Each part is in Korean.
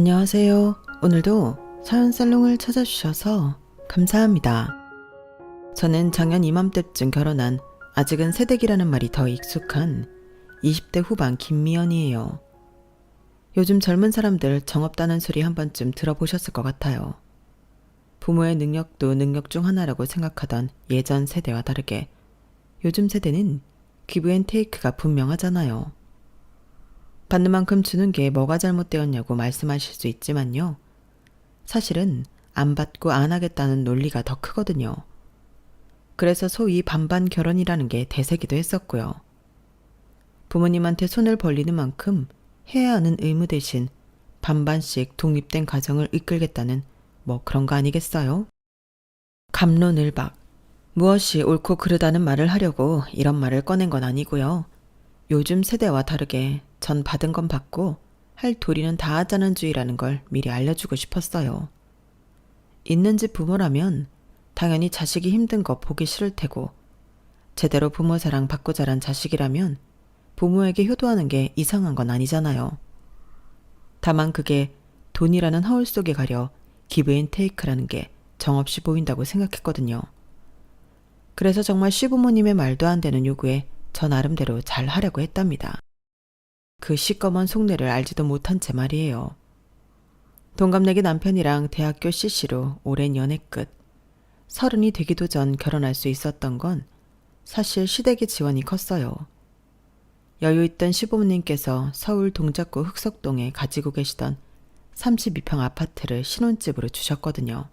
안녕하세요. 오늘도 사연살롱을 찾아주셔서 감사합니다. 저는 작년 이맘때쯤 결혼한 아직은 새댁이라는 말이 더 익숙한 20대 후반 김미연이에요. 요즘 젊은 사람들 정없다는 소리 한 번쯤 들어보셨을 것 같아요. 부모의 능력도 능력 중 하나라고 생각하던 예전 세대와 다르게 요즘 세대는 기브앤테이크가 분명하잖아요. 받는 만큼 주는 게 뭐가 잘못되었냐고 말씀하실 수 있지만요. 사실은 안 받고 안 하겠다는 논리가 더 크거든요. 그래서 소위 반반 결혼이라는 게 대세기도 했었고요. 부모님한테 손을 벌리는 만큼 해야 하는 의무 대신 반반씩 독립된 가정을 이끌겠다는 뭐 그런 거 아니겠어요? 갑론을박. 무엇이 옳고 그르다는 말을 하려고 이런 말을 꺼낸 건 아니고요. 요즘 세대와 다르게 전 받은 건 받고 할 도리는 다 하자는 주의라는 걸 미리 알려주고 싶었어요. 있는 집 부모라면 당연히 자식이 힘든 거 보기 싫을 테고 제대로 부모 사랑 받고 자란 자식이라면 부모에게 효도하는 게 이상한 건 아니잖아요. 다만 그게 돈이라는 허울 속에 가려 기브앤테이크라는 게 정없이 보인다고 생각했거든요. 그래서 정말 시부모님의 말도 안 되는 요구에 저 나름대로 잘 하려고 했답니다. 그 시꺼먼 속내를 알지도 못한 채 말이에요. 동갑내기 남편이랑 대학교 CC로 오랜 연애 끝. 30이 되기도 전 결혼할 수 있었던 건 사실 시댁의 지원이 컸어요. 여유있던 시부모님께서 서울 동작구 흑석동에 가지고 계시던 32평 아파트를 신혼집으로 주셨거든요.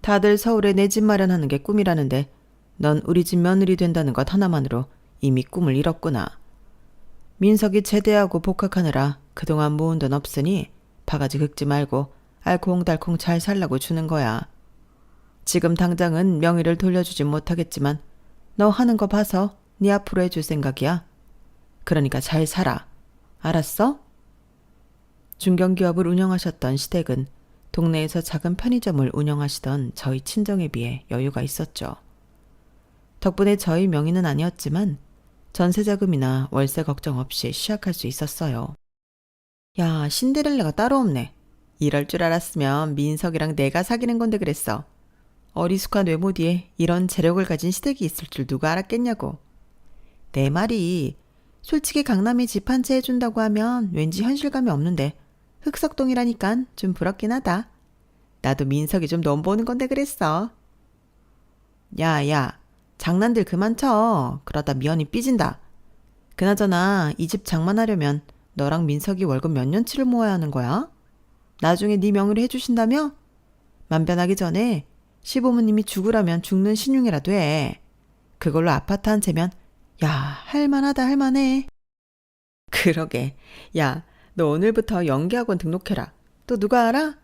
다들 서울에 내 집 마련하는 게 꿈이라는데 넌 우리 집 며느리 된다는 것 하나만으로 이미 꿈을 잃었구나. 민석이 제대하고 복학하느라 그동안 모은 돈 없으니 바가지 긁지 말고 알콩달콩 잘 살라고 주는 거야. 지금 당장은 명의를 돌려주진 못하겠지만 너 하는 거 봐서 네 앞으로 해줄 생각이야. 그러니까 잘 살아. 알았어? 중견기업을 운영하셨던 시댁은 동네에서 작은 편의점을 운영하시던 저희 친정에 비해 여유가 있었죠. 덕분에 저희 명의는 아니었지만 전세자금이나 월세 걱정 없이 시작할 수 있었어요. 야, 신데렐라가 따로 없네. 이럴 줄 알았으면 민석이랑 내가 사귀는 건데 그랬어. 어리숙한 외모 뒤에 이런 재력을 가진 시댁이 있을 줄 누가 알았겠냐고. 내 말이 솔직히 강남이 집 한 채 해준다고 하면 왠지 현실감이 없는데 흑석동이라니깐 좀 부럽긴 하다. 나도 민석이 좀 넘보는 건데 그랬어. 야, 장난들 그만 쳐. 그러다 미연이 삐진다. 그나저나 이 집 장만하려면 너랑 민석이 월급 몇 년치를 모아야 하는 거야? 나중에 네 명의로 해주신다며? 만변하기 전에 시부모님이 죽으라면 죽는 신용이라도 해. 그걸로 아파트 한 채면 야, 할만하다 할만해. 그러게. 야, 너 오늘부터 연기학원 등록해라. 또 누가 알아?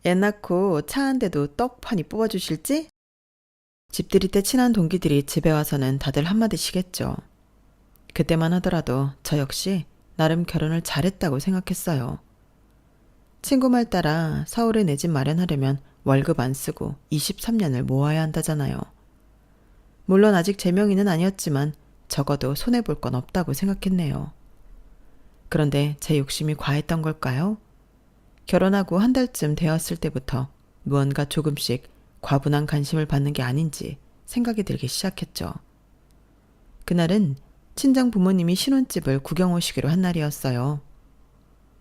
애 낳고 차 한 대도 떡하니 뽑아주실지? 집들이 때 친한 동기들이 집에 와서는 다들 한마디씩 했죠. 그때만 하더라도 저 역시 나름 결혼을 잘했다고 생각했어요. 친구 말 따라 서울에 내 집 마련하려면 월급 안 쓰고 23년을 모아야 한다잖아요. 물론 아직 제 명의는 아니었지만 적어도 손해볼 건 없다고 생각했네요. 그런데 제 욕심이 과했던 걸까요? 결혼하고 한 달쯤 되었을 때부터 무언가 조금씩 과분한 관심을 받는 게 아닌지 생각이 들기 시작했죠. 그날은 친정 부모님이 신혼집을 구경 오시기로 한 날이었어요.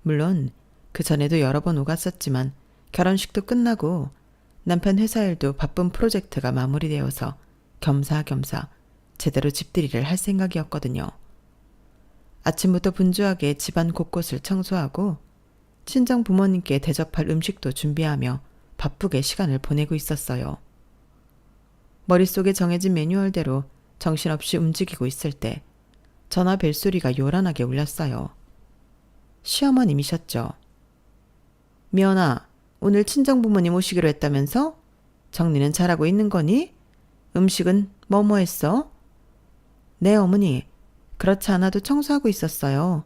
물론 그 전에도 여러 번 오갔었지만 결혼식도 끝나고 남편 회사 일도 바쁜 프로젝트가 마무리되어서 겸사겸사 제대로 집들이를 할 생각이었거든요. 아침부터 분주하게 집안 곳곳을 청소하고 친정 부모님께 대접할 음식도 준비하며 바쁘게 시간을 보내고 있었어요. 머릿속에 정해진 매뉴얼대로 정신없이 움직이고 있을 때 전화 벨소리가 요란하게 울렸어요. 시어머님이셨죠. 미연아, 오늘 친정 부모님 오시기로 했다면서? 정리는 잘하고 있는 거니? 음식은 뭐뭐 했어? 네, 어머니. 그렇지 않아도 청소하고 있었어요.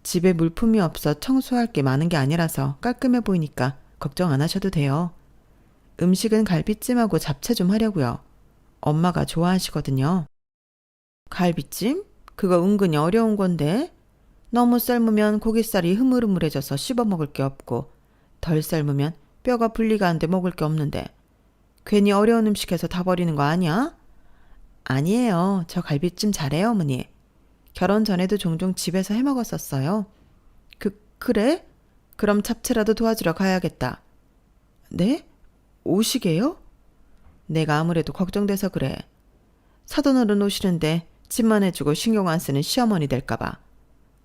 집에 물품이 없어 청소할 게 많은 게 아니라서 깔끔해 보이니까 걱정 안 하셔도 돼요. 음식은 갈비찜하고 잡채 좀 하려고요. 엄마가 좋아하시거든요. 갈비찜? 그거 은근히 어려운 건데. 너무 삶으면 고깃살이 흐물흐물해져서 씹어먹을 게 없고 덜 삶으면 뼈가 분리가 안 돼 먹을 게 없는데 괜히 어려운 음식해서 다 버리는 거 아니야? 아니에요. 저 갈비찜 잘해요, 어머니. 결혼 전에도 종종 집에서 해 먹었었어요. 그래? 그럼 잡채라도 도와주러 가야겠다. 네? 오시게요? 내가 아무래도 걱정돼서 그래. 사돈어른 오시는데 집만 해주고 신경 안 쓰는 시어머니 될까봐.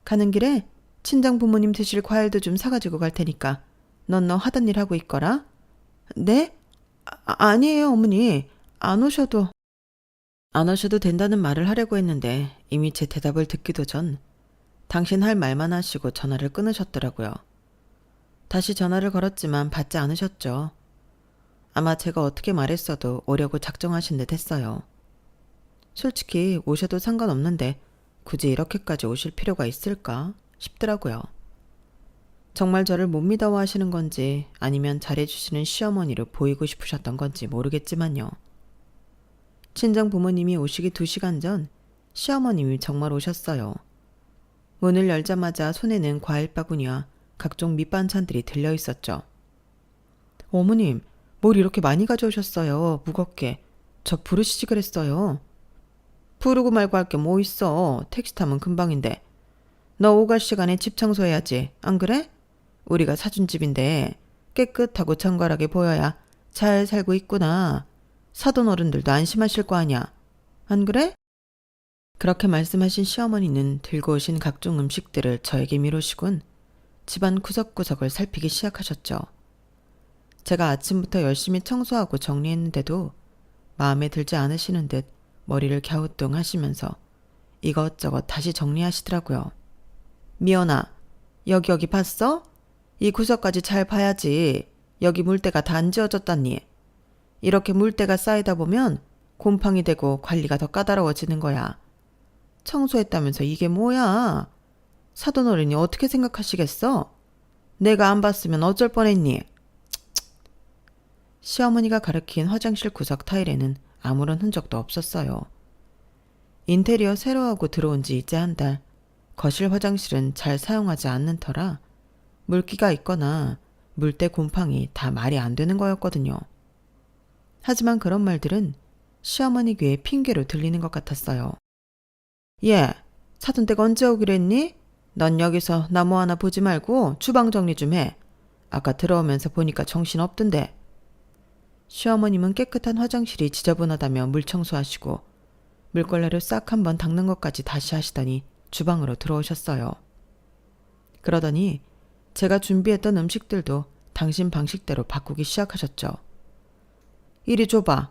가는 길에 친정 부모님 드실 과일도 좀 사가지고 갈 테니까 넌 너 하던 일 하고 있거라. 네? 아니에요, 어머니. 안 오셔도 된다는 말을 하려고 했는데 이미 제 대답을 듣기도 전 당신 할 말만 하시고 전화를 끊으셨더라고요. 다시 전화를 걸었지만 받지 않으셨죠. 아마 제가 어떻게 말했어도 오려고 작정하신 듯 했어요. 솔직히 오셔도 상관없는데 굳이 이렇게까지 오실 필요가 있을까 싶더라고요. 정말 저를 못 믿어하시는 건지 아니면 잘해주시는 시어머니로 보이고 싶으셨던 건지 모르겠지만요. 친정 부모님이 오시기 2시간 전 시어머님이 정말 오셨어요. 문을 열자마자 손에는 과일 바구니와 각종 밑반찬들이 들려 있었죠. 어머님, 뭘 이렇게 많이 가져오셨어요. 무겁게. 저 부르시지 그랬어요. 부르고 말고 할 게 뭐 있어. 택시 타면 금방인데. 너 오갈 시간에 집 청소해야지. 안 그래? 우리가 사준 집인데 깨끗하고 정갈하게 보여야 잘 살고 있구나. 사돈 어른들도 안심하실 거 아니야. 안 그래? 그렇게 말씀하신 시어머니는 들고 오신 각종 음식들을 저에게 미루시곤 집안 구석구석을 살피기 시작하셨죠. 제가 아침부터 열심히 청소하고 정리했는데도 마음에 들지 않으시는 듯 머리를 갸우뚱하시면서 이것저것 다시 정리하시더라고요. 미연아, 여기 봤어? 이 구석까지 잘 봐야지. 여기 물때가 다 안 지워졌다니. 이렇게 물때가 쌓이다 보면 곰팡이 되고 관리가 더 까다로워지는 거야. 청소했다면서 이게 뭐야? 사돈 어른이 어떻게 생각하시겠어? 내가 안 봤으면 어쩔 뻔했니? 시어머니가 가리킨 화장실 구석 타일에는 아무런 흔적도 없었어요. 인테리어 새로 하고 들어온 지 이제 한 달. 거실 화장실은 잘 사용하지 않는 터라 물기가 있거나 물때 곰팡이 다 말이 안 되는 거였거든요. 하지만 그런 말들은 시어머니 귀에 핑계로 들리는 것 같았어요. 예, 사돈댁 언제 오기로 했니? 넌 여기서 나무 하나 보지 말고 주방 정리 좀 해. 아까 들어오면서 보니까 정신 없던데. 시어머님은 깨끗한 화장실이 지저분하다며 물 청소하시고 물걸레로 싹 한번 닦는 것까지 다시 하시더니 주방으로 들어오셨어요. 그러더니 제가 준비했던 음식들도 당신 방식대로 바꾸기 시작하셨죠. 이리 줘봐.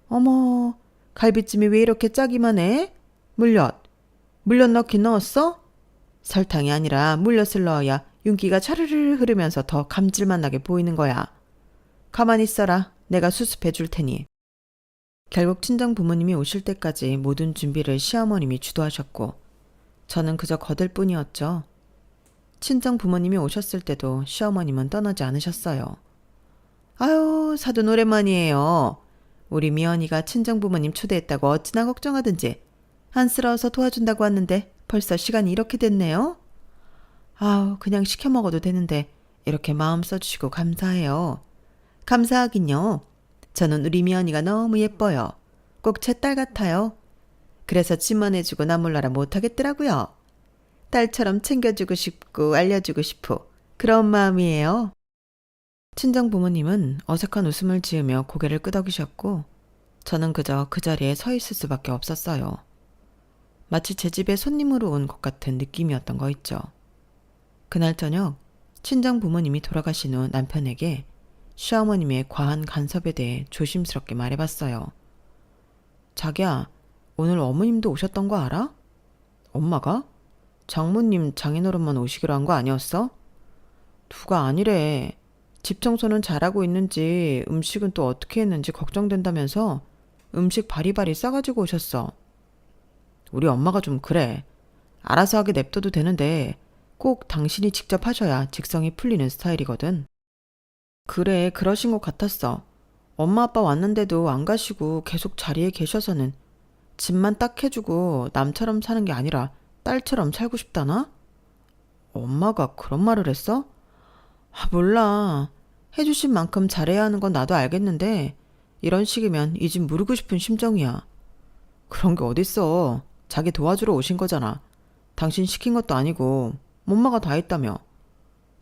어머, 갈비찜이 왜 이렇게 짜기만 해? 물엿 넣긴 넣었어? 설탕이 아니라 물엿을 넣어야 윤기가 차르르 흐르면서 더 감질맛 나게 보이는 거야. 가만히 있어라. 내가 수습해 줄 테니. 결국 친정 부모님이 오실 때까지 모든 준비를 시어머님이 주도하셨고 저는 그저 거들 뿐이었죠. 친정 부모님이 오셨을 때도 시어머님은 떠나지 않으셨어요. 아유, 사돈 오랜만이에요. 우리 미연이가 친정 부모님 초대했다고 어찌나 걱정하든지 안쓰러워서 도와준다고 왔는데 벌써 시간이 이렇게 됐네요. 아우, 그냥 시켜 먹어도 되는데 이렇게 마음 써주시고 감사해요. 감사하긴요. 저는 우리 미연이가 너무 예뻐요. 꼭 제 딸 같아요. 그래서 집만 해주고 나 몰라라 못하겠더라고요. 딸처럼 챙겨주고 싶고 알려주고 싶고 그런 마음이에요. 친정 부모님은 어색한 웃음을 지으며 고개를 끄덕이셨고 저는 그저 그 자리에 서 있을 수밖에 없었어요. 마치 제 집에 손님으로 온 것 같은 느낌이었던 거 있죠. 그날 저녁 친정 부모님이 돌아가신 후 남편에게 시어머님의 과한 간섭에 대해 조심스럽게 말해봤어요. 자기야, 오늘 어머님도 오셨던 거 알아? 엄마가? 장모님 장인어른만 오시기로 한 거 아니었어? 누가 아니래. 집 청소는 잘하고 있는지 음식은 또 어떻게 했는지 걱정된다면서 음식 바리바리 싸가지고 오셨어. 우리 엄마가 좀 그래. 알아서 하게 냅둬도 되는데 꼭 당신이 직접 하셔야 직성이 풀리는 스타일이거든. 그래, 그러신 것 같았어. 엄마 아빠 왔는데도 안 가시고 계속 자리에 계셔서는 집만 딱 해주고 남처럼 사는 게 아니라 딸처럼 살고 싶다나? 엄마가 그런 말을 했어? 몰라. 해주신 만큼 잘해야 하는 건 나도 알겠는데 이런 식이면 이 집 무르고 싶은 심정이야. 그런 게 어딨어. 자기 도와주러 오신 거잖아. 당신 시킨 것도 아니고 엄마가 다 했다며.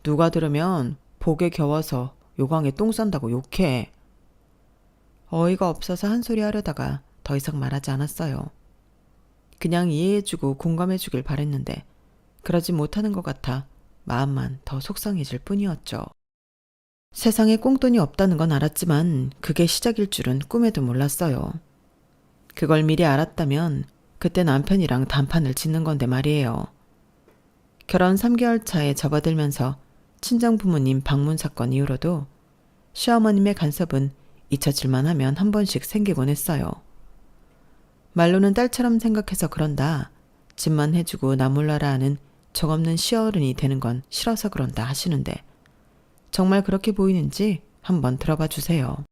누가 들으면 복에 겨워서 요강에 똥 싼다고 욕해. 어이가 없어서 한 소리 하려다가 더 이상 말하지 않았어요. 그냥 이해해주고 공감해주길 바랬는데 그러지 못하는 것 같아 마음만 더 속상해질 뿐이었죠. 세상에 꽁돈이 없다는 건 알았지만 그게 시작일 줄은 꿈에도 몰랐어요. 그걸 미리 알았다면 그때 남편이랑 단판을 짓는 건데 말이에요. 결혼 3개월 차에 접어들면서 친정 부모님 방문 사건 이후로도 시어머님의 간섭은 잊혀질만 하면 한 번씩 생기곤 했어요. 말로는 딸처럼 생각해서 그런다. 집만 해주고 나 몰라라 하는 정없는 시어른이 되는 건 싫어서 그런다 하시는데 정말 그렇게 보이는지 한번 들어봐 주세요.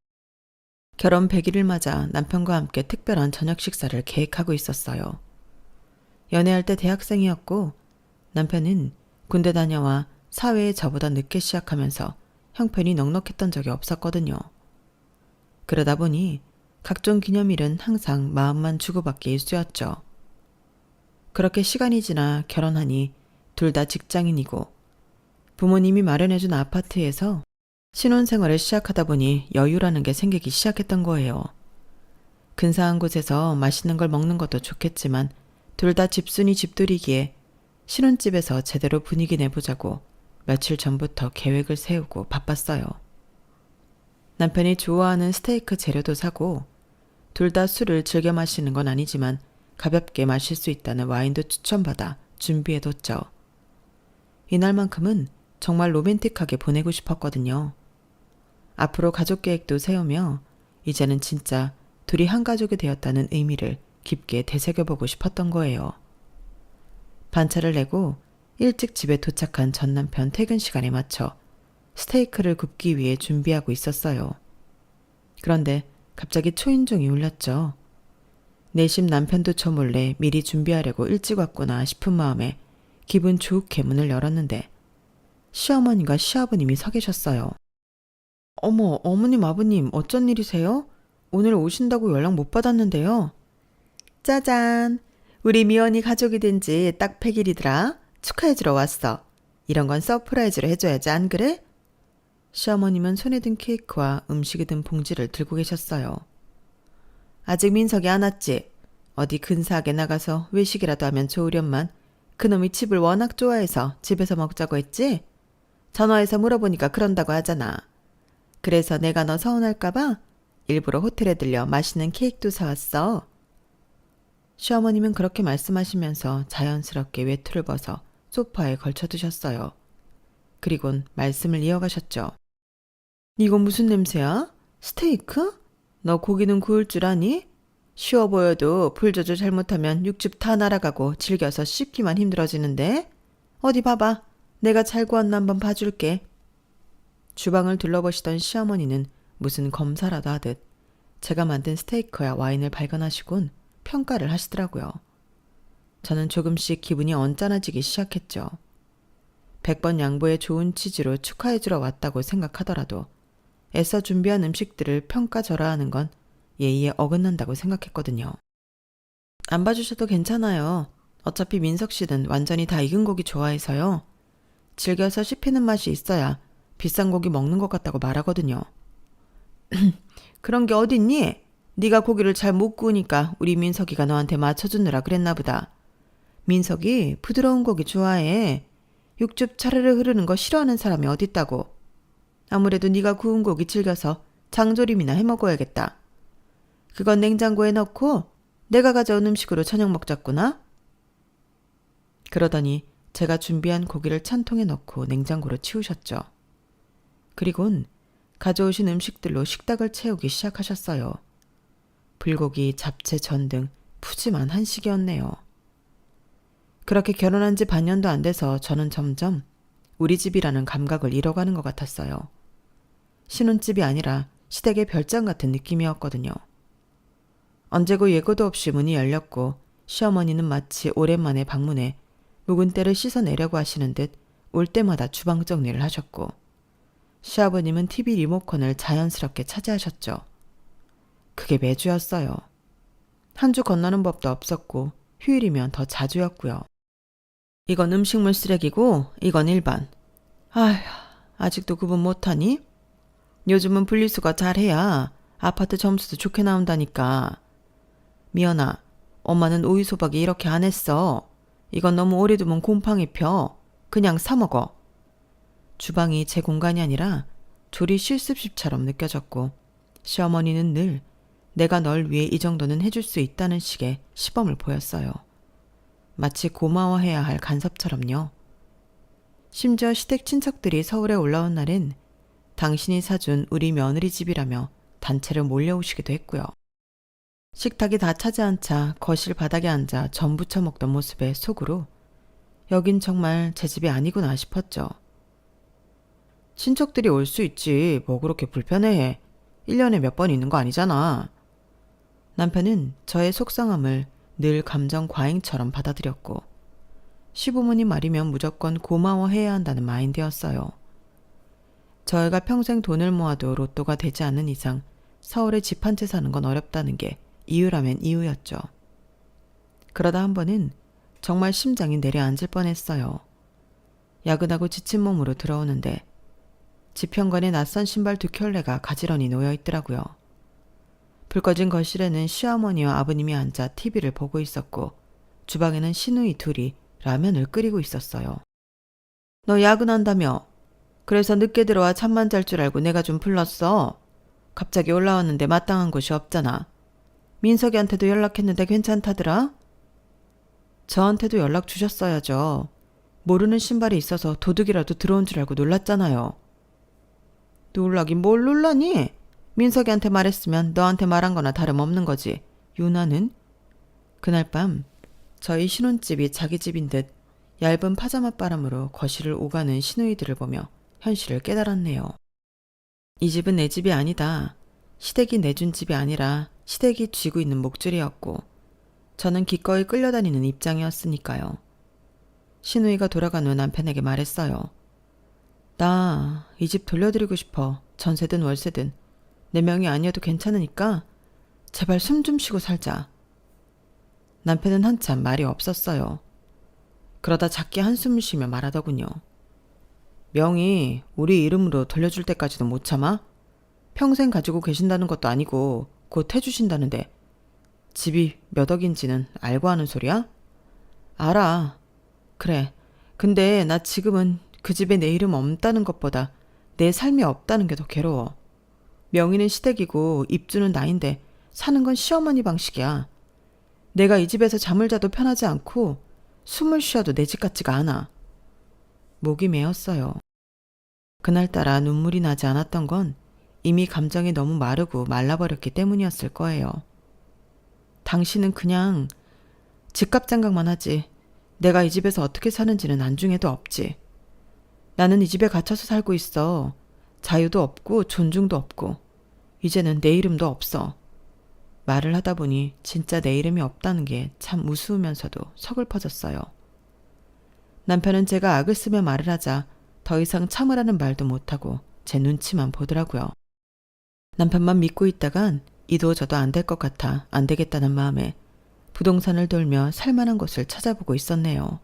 결혼 100일을 맞아 남편과 함께 특별한 저녁 식사를 계획하고 있었어요. 연애할 때 대학생이었고 남편은 군대 다녀와 사회에 저보다 늦게 시작하면서 형편이 넉넉했던 적이 없었거든요. 그러다 보니 각종 기념일은 항상 마음만 주고받기 일쑤였죠. 그렇게 시간이 지나 결혼하니 둘 다 직장인이고 부모님이 마련해준 아파트에서 신혼생활을 시작하다 보니 여유라는 게 생기기 시작했던 거예요. 근사한 곳에서 맛있는 걸 먹는 것도 좋겠지만 둘 다 집순이 집들이기에 신혼집에서 제대로 분위기 내보자고 며칠 전부터 계획을 세우고 바빴어요. 남편이 좋아하는 스테이크 재료도 사고 둘 다 술을 즐겨 마시는 건 아니지만 가볍게 마실 수 있다는 와인도 추천받아 준비해뒀죠. 이날만큼은 정말 로맨틱하게 보내고 싶었거든요. 앞으로 가족 계획도 세우며 이제는 진짜 둘이 한 가족이 되었다는 의미를 깊게 되새겨보고 싶었던 거예요. 반차를 내고 일찍 집에 도착한 전 남편 퇴근 시간에 맞춰 스테이크를 굽기 위해 준비하고 있었어요. 그런데 갑자기 초인종이 울렸죠. 내심 남편도 저 몰래 미리 준비하려고 일찍 왔구나 싶은 마음에 기분 좋게 문을 열었는데 시어머님과 시아버님이 서 계셨어요. 어머, 어머님, 아버님, 어쩐 일이세요? 오늘 오신다고 연락 못 받았는데요. 짜잔! 우리 미연이 가족이 된 지 딱 100일이더라. 축하해주러 왔어. 이런 건 서프라이즈로 해줘야지, 안 그래? 시어머님은 손에 든 케이크와 음식이 든 봉지를 들고 계셨어요. 아직 민석이 안 왔지? 어디 근사하게 나가서 외식이라도 하면 좋으련만 그놈이 집을 워낙 좋아해서 집에서 먹자고 했지? 전화해서 물어보니까 그런다고 하잖아. 그래서 내가 너 서운할까봐 일부러 호텔에 들려 맛있는 케이크도 사왔어. 시어머님은 그렇게 말씀하시면서 자연스럽게 외투를 벗어 소파에 걸쳐두셨어요. 그리곤 말씀을 이어가셨죠. 이건 무슨 냄새야? 스테이크? 너 고기는 구울 줄 아니? 쉬워 보여도 불 조절 잘못하면 육즙 다 날아가고 질겨서 씹기만 힘들어지는데? 어디 봐봐. 내가 잘 구웠나 한번 봐줄게. 주방을 둘러보시던 시어머니는 무슨 검사라도 하듯 제가 만든 스테이크와 와인을 발견하시곤 평가를 하시더라고요. 저는 조금씩 기분이 언짢아지기 시작했죠. 100번 양보해 좋은 취지로 축하해주러 왔다고 생각하더라도 애써 준비한 음식들을 평가절하하는 건 예의에 어긋난다고 생각했거든요. 안 봐주셔도 괜찮아요. 어차피 민석 씨는 완전히 다 익은 고기 좋아해서요. 즐겨서 씹히는 맛이 있어야 비싼 고기 먹는 것 같다고 말하거든요. 그런 게 어딨니? 네가 고기를 잘 못 구우니까 우리 민석이가 너한테 맞춰주느라 그랬나 보다. 민석이 부드러운 고기 좋아해. 육즙 차르르 흐르는 거 싫어하는 사람이 어딨다고. 아무래도 네가 구운 고기 즐겨서 장조림이나 해먹어야겠다. 그건 냉장고에 넣고 내가 가져온 음식으로 저녁 먹자꾸나. 그러더니 제가 준비한 고기를 찬통에 넣고 냉장고로 치우셨죠. 그리곤 가져오신 음식들로 식탁을 채우기 시작하셨어요. 불고기, 잡채, 전 등 푸짐한 한식이었네요. 그렇게 결혼한 지 반년도 안 돼서 저는 점점 우리 집이라는 감각을 잃어가는 것 같았어요. 신혼집이 아니라 시댁의 별장 같은 느낌이었거든요. 언제고 예고도 없이 문이 열렸고 시어머니는 마치 오랜만에 방문해 묵은 때를 씻어내려고 하시는 듯 올 때마다 주방 정리를 하셨고, 시아버님은 TV 리모컨을 자연스럽게 차지하셨죠. 그게 매주였어요. 한 주 건너는 법도 없었고 휴일이면 더 자주였고요. 이건 음식물 쓰레기고 이건 일반. 아휴, 아직도 구분 못하니? 요즘은 분리수거 잘해야 아파트 점수도 좋게 나온다니까. 미연아, 엄마는 오이소박이 이렇게 안 했어. 이건 너무 오래 두면 곰팡이 펴. 그냥 사 먹어. 주방이 제 공간이 아니라 조리 실습실처럼 느껴졌고, 시어머니는 늘 내가 널 위해 이 정도는 해줄 수 있다는 식의 시범을 보였어요. 마치 고마워해야 할 간섭처럼요. 심지어 시댁 친척들이 서울에 올라온 날엔 당신이 사준 우리 며느리 집이라며 단체로 몰려오시기도 했고요. 식탁이 다 차지 않자 거실 바닥에 앉아 전 부쳐 먹던 모습에 속으로 여긴 정말 제 집이 아니구나 싶었죠. 친척들이 올 수 있지 뭐 그렇게 불편해해. 1년에 몇 번 있는 거 아니잖아. 남편은 저의 속상함을 늘 감정 과잉처럼 받아들였고, 시부모님 말이면 무조건 고마워해야 한다는 마인드였어요. 저희가 평생 돈을 모아도 로또가 되지 않는 이상 서울에 집 한 채 사는 건 어렵다는 게 이유라면 이유였죠. 그러다 한 번은 정말 심장이 내려앉을 뻔했어요. 야근하고 지친 몸으로 들어오는데 집 현관에 낯선 신발 2켤레가 가지런히 놓여 있더라고요. 불 꺼진 거실에는 시어머니와 아버님이 앉아 TV를 보고 있었고, 주방에는 시누이 둘이 라면을 끓이고 있었어요. 너 야근한다며? 그래서 늦게 들어와 잠만 잘 줄 알고 내가 좀 불렀어. 갑자기 올라왔는데 마땅한 곳이 없잖아. 민석이한테도 연락했는데 괜찮다더라? 저한테도 연락 주셨어야죠. 모르는 신발이 있어서 도둑이라도 들어온 줄 알고 놀랐잖아요. 놀라긴 뭘 놀라니? 민석이한테 말했으면 너한테 말한 거나 다름없는 거지. 유나는? 그날 밤 저희 신혼집이 자기 집인 듯 얇은 파자마 바람으로 거실을 오가는 시누이들을 보며 현실을 깨달았네요. 이 집은 내 집이 아니다. 시댁이 내준 집이 아니라 시댁이 쥐고 있는 목줄이었고, 저는 기꺼이 끌려다니는 입장이었으니까요. 시누이가 돌아간 후 남편에게 말했어요. 나 이 집 돌려드리고 싶어. 전세든 월세든. 내 명이 아니어도 괜찮으니까 제발 숨 좀 쉬고 살자. 남편은 한참 말이 없었어요. 그러다 작게 한숨을 쉬며 말하더군요. 명의 우리 이름으로 돌려줄 때까지도 못 참아? 평생 가지고 계신다는 것도 아니고 곧 해주신다는데 집이 몇 억인지는 알고 하는 소리야? 알아. 그래. 근데 나 지금은 그 집에 내 이름 없다는 것보다 내 삶이 없다는 게 더 괴로워. 명의는 시댁이고 입주는 나인데 사는 건 시어머니 방식이야. 내가 이 집에서 잠을 자도 편하지 않고 숨을 쉬어도 내 집 같지가 않아. 목이 메었어요. 그날따라 눈물이 나지 않았던 건 이미 감정이 너무 마르고 말라버렸기 때문이었을 거예요. 당신은 그냥 집값 생각만 하지. 내가 이 집에서 어떻게 사는지는 안중에도 없지. 나는 이 집에 갇혀서 살고 있어. 자유도 없고 존중도 없고 이제는 내 이름도 없어. 말을 하다 보니 진짜 내 이름이 없다는 게 참 우스우면서도 서글퍼졌어요. 남편은 제가 악을 쓰며 말을 하자 더 이상 참으라는 말도 못하고 제 눈치만 보더라고요. 남편만 믿고 있다간 이도 저도 안 될 것 같아 안 되겠다는 마음에 부동산을 돌며 살만한 곳을 찾아보고 있었네요.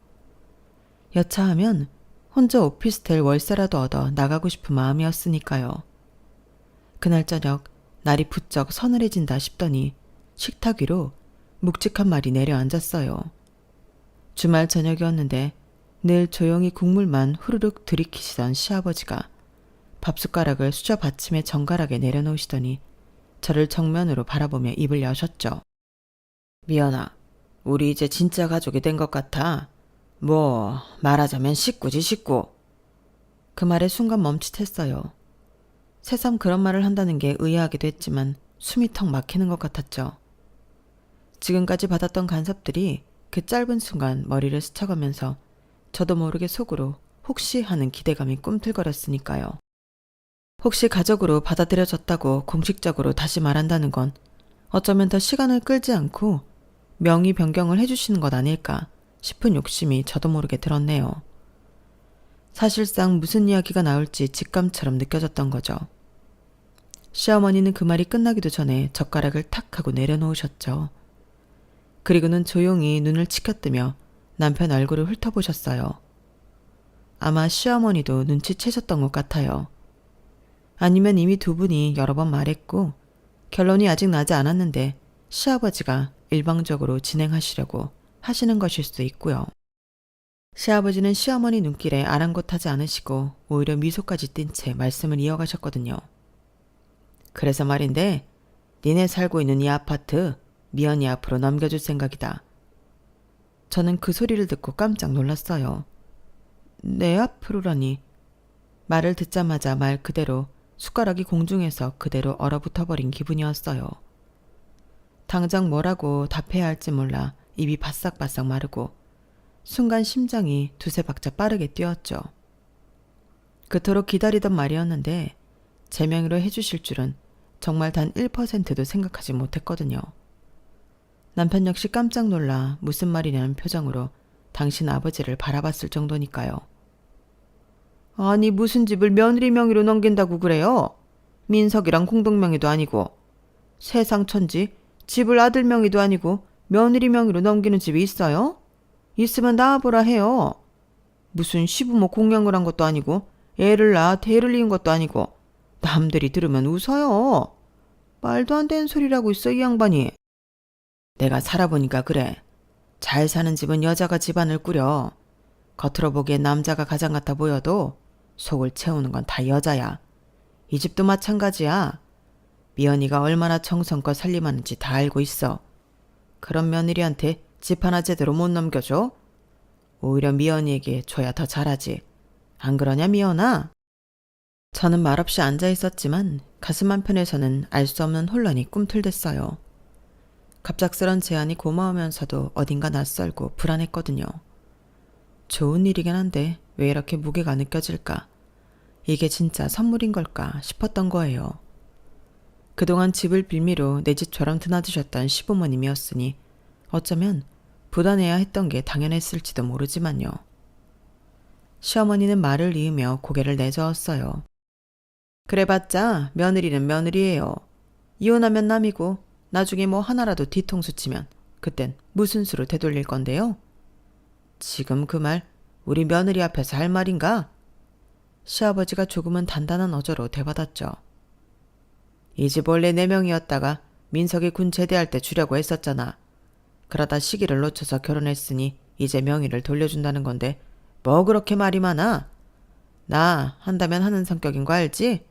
여차하면 혼자 오피스텔 월세라도 얻어 나가고 싶은 마음이었으니까요. 그날 저녁 날이 부쩍 서늘해진다 싶더니 식탁 위로 묵직한 말이 내려앉았어요. 주말 저녁이었는데 늘 조용히 국물만 후루룩 들이키시던 시아버지가 밥숟가락을 수저 받침에 정갈하게 내려놓으시더니 저를 정면으로 바라보며 입을 여셨죠. 미연아, 우리 이제 진짜 가족이 된 것 같아. 뭐 말하자면 식구지 식구. 그 말에 순간 멈칫했어요. 새삼 그런 말을 한다는 게 의아하기도 했지만 숨이 턱 막히는 것 같았죠. 지금까지 받았던 간섭들이 그 짧은 순간 머리를 스쳐가면서 저도 모르게 속으로 혹시 하는 기대감이 꿈틀거렸으니까요. 혹시 가족으로 받아들여졌다고 공식적으로 다시 말한다는 건 어쩌면 더 시간을 끌지 않고 명의 변경을 해주시는 것 아닐까 싶은 욕심이 저도 모르게 들었네요. 사실상 무슨 이야기가 나올지 직감처럼 느껴졌던 거죠. 시어머니는 그 말이 끝나기도 전에 젓가락을 탁 하고 내려놓으셨죠. 그리고는 조용히 눈을 치켜뜨며 남편 얼굴을 훑어보셨어요. 아마 시어머니도 눈치채셨던 것 같아요. 아니면 이미 두 분이 여러 번 말했고 결론이 아직 나지 않았는데 시아버지가 일방적으로 진행하시려고 하시는 것일 수도 있고요. 시아버지는 시어머니 눈길에 아랑곳하지 않으시고 오히려 미소까지 띈 채 말씀을 이어가셨거든요. 그래서 말인데 니네 살고 있는 이 아파트 미연이 앞으로 넘겨줄 생각이다. 저는 그 소리를 듣고 깜짝 놀랐어요. 내 앞으로라니. 말을 듣자마자 말 그대로 숟가락이 공중에서 그대로 얼어붙어버린 기분이었어요. 당장 뭐라고 답해야 할지 몰라 입이 바싹바싹 마르고 순간 심장이 두세 박자 빠르게 뛰었죠. 그토록 기다리던 말이었는데 제 명의로 해주실 줄은 정말 단 1%도 생각하지 못했거든요. 남편 역시 깜짝 놀라 무슨 말이냐는 표정으로 당신 아버지를 바라봤을 정도니까요. 아니 무슨 집을 며느리 명의로 넘긴다고 그래요? 민석이랑 공동명의도 아니고. 세상 천지 집을 아들 명의도 아니고 며느리 명의로 넘기는 집이 있어요? 있으면 나와보라 해요. 무슨 시부모 공양을 한 것도 아니고 애를 낳아 대를 이은 것도 아니고 남들이 들으면 웃어요. 말도 안 되는 소리라고 있어 이 양반이. 내가 살아보니까 그래. 잘 사는 집은 여자가 집안을 꾸려. 겉으로 보기엔 남자가 가장 같아 보여도 속을 채우는 건 다 여자야. 이 집도 마찬가지야. 미연이가 얼마나 정성껏 살림하는지 다 알고 있어. 그런 며느리한테 집 하나 제대로 못 넘겨줘? 오히려 미연이에게 줘야 더 잘하지. 안 그러냐 미연아? 저는 말없이 앉아 있었지만 가슴 한편에서는 알 수 없는 혼란이 꿈틀댔어요. 갑작스런 제안이 고마우면서도 어딘가 낯설고 불안했거든요. 좋은 일이긴 한데 왜 이렇게 무게가 느껴질까? 이게 진짜 선물인 걸까 싶었던 거예요. 그동안 집을 빌미로 내 집처럼 드나드셨던 시부모님이었으니 어쩌면 부담해야 했던 게 당연했을지도 모르지만요. 시어머니는 말을 이으며 고개를 내저었어요. 그래봤자 며느리는 며느리예요. 이혼하면 남이고 나중에 뭐 하나라도 뒤통수 치면 그땐 무슨 수로 되돌릴 건데요? 지금 그 말 우리 며느리 앞에서 할 말인가? 시아버지가 조금은 단단한 어조로 대받았죠. 이 집 원래 4명이었다가 민석이 군 제대할 때 주려고 했었잖아. 그러다 시기를 놓쳐서 결혼했으니 이제 명의를 돌려준다는 건데 뭐 그렇게 말이 많아? 나 한다면 하는 성격인 거 알지?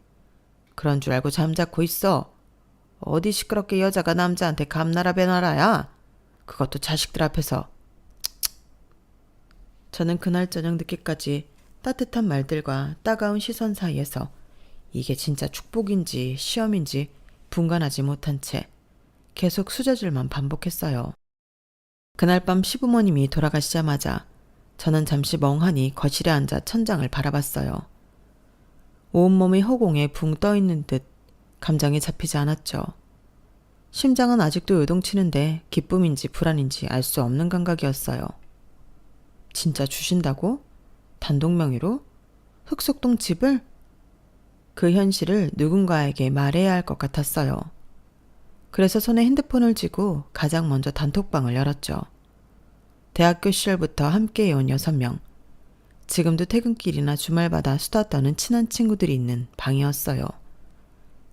그런 줄 알고 잠자코 있어. 어디 시끄럽게 여자가 남자한테 감나라 배나라야. 그것도 자식들 앞에서. 저는 그날 저녁 늦게까지 따뜻한 말들과 따가운 시선 사이에서 이게 진짜 축복인지 시험인지 분간하지 못한 채 계속 수저질만 반복했어요. 그날 밤 시부모님이 돌아가시자마자 저는 잠시 멍하니 거실에 앉아 천장을 바라봤어요. 온몸이 허공에 붕 떠있는 듯 감정이 잡히지 않았죠. 심장은 아직도 요동치는데 기쁨인지 불안인지 알 수 없는 감각이었어요. 진짜 주신다고? 단독 명의로? 흑석동 집을? 그 현실을 누군가에게 말해야 할 것 같았어요. 그래서 손에 핸드폰을 쥐고 가장 먼저 단톡방을 열었죠. 대학교 시절부터 함께 해온 6명. 지금도 퇴근길이나 주말마다 수다 떠는 친한 친구들이 있는 방이었어요.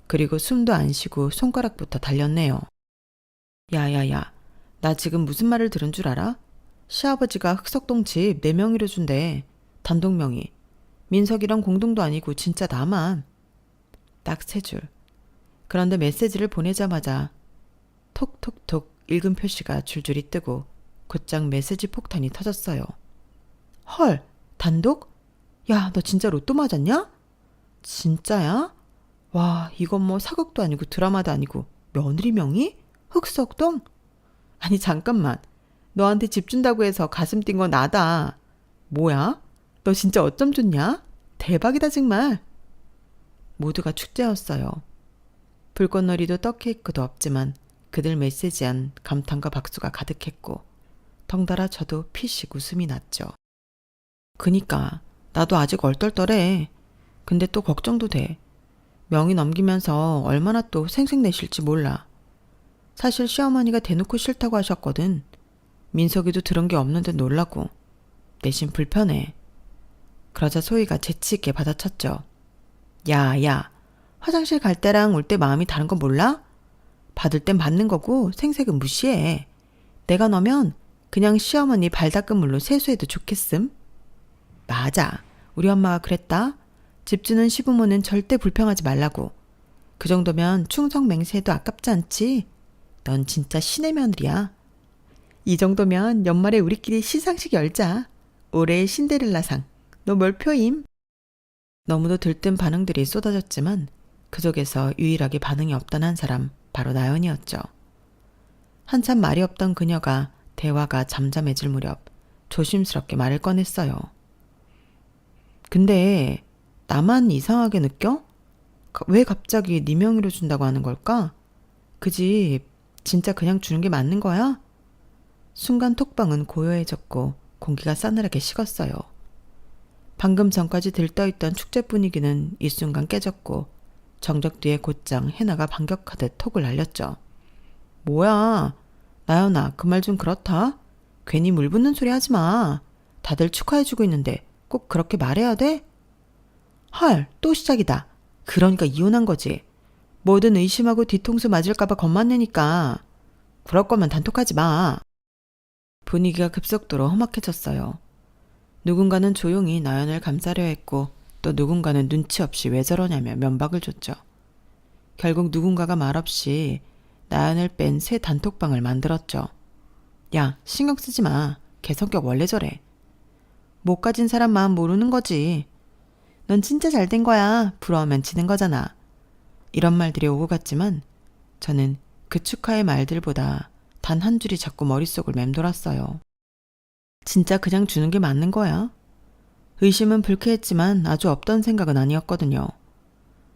그리고 숨도 안 쉬고 손가락부터 달렸네요. 야야야, 나 지금 무슨 말을 들은 줄 알아? 시아버지가 흑석동 집 4명이로 준대. 단독 명의. 민석이랑 공동도 아니고 진짜 나만. 딱 3줄. 그런데 메시지를 보내자마자 톡톡톡 읽음 표시가 줄줄이 뜨고 곧장 메시지 폭탄이 터졌어요. 헐, 단독? 야, 너 진짜 로또 맞았냐? 진짜야? 와, 이건 뭐 사극도 아니고 드라마도 아니고 며느리 명의? 흑석동? 아니 잠깐만. 너한테 집 준다고 해서 가슴 뛴 건 나다. 뭐야? 너 진짜 어쩜 좋냐? 대박이다 정말. 모두가 축제였어요. 불꽃놀이도 떡케이크도 없지만 그들 메시지한 감탄과 박수가 가득했고 덩달아 저도 피식 웃음이 났죠. 그니까 나도 아직 얼떨떨해. 근데 또 걱정도 돼. 명의 넘기면서 얼마나 또 생색내실지 몰라. 사실 시어머니가 대놓고 싫다고 하셨거든. 민석이도 들은 게 없는데 놀라고. 내심 불편해. 그러자 소희가 재치 있게 받아쳤죠. 야, 화장실 갈 때랑 올 때 마음이 다른 거 몰라? 받을 땐 받는 거고 생색은 무시해. 내가 너면 그냥 시어머니 발 닦은 물로 세수해도 좋겠음. 맞아. 우리 엄마가 그랬다. 집 주는 시부모는 절대 불평하지 말라고. 그 정도면 충성 맹세해도 아깝지 않지? 넌 진짜 신의 며느리야. 이 정도면 연말에 우리끼리 시상식 열자. 올해의 신데렐라상. 너 몰표임? 너무도 들뜬 반응들이 쏟아졌지만 그 속에서 유일하게 반응이 없던 한 사람 바로 나연이었죠. 한참 말이 없던 그녀가 대화가 잠잠해질 무렵 조심스럽게 말을 꺼냈어요. 근데 나만 이상하게 느껴? 왜 갑자기 네 명의로 준다고 하는 걸까? 그 집 진짜 그냥 주는 게 맞는 거야? 순간 톡방은 고요해졌고 공기가 싸늘하게 식었어요. 방금 전까지 들떠있던 축제 분위기는 이 순간 깨졌고 정적 뒤에 곧장 해나가 반격하듯 톡을 날렸죠. 뭐야? 나연아, 그 말 좀 그렇다. 괜히 물 붓는 소리 하지 마. 다들 축하해주고 있는데 꼭 그렇게 말해야 돼? 헐, 또 시작이다. 그러니까 이혼한 거지. 뭐든 의심하고 뒤통수 맞을까봐 겁만 내니까. 그럴 거면 단톡하지 마. 분위기가 급속도로 험악해졌어요. 누군가는 조용히 나연을 감싸려 했고 또 누군가는 눈치 없이 왜 저러냐며 면박을 줬죠. 결국 누군가가 말없이 나연을 뺀 새 단톡방을 만들었죠. 야, 신경 쓰지 마. 걔 성격 원래 저래. 못 가진 사람 마음 모르는 거지. 넌 진짜 잘된 거야. 부러우면 지는 거잖아. 이런 말들이 오고 갔지만 저는 그 축하의 말들보다 단 한 줄이 자꾸 머릿속을 맴돌았어요. 진짜 그냥 주는 게 맞는 거야. 의심은 불쾌했지만 아주 없던 생각은 아니었거든요.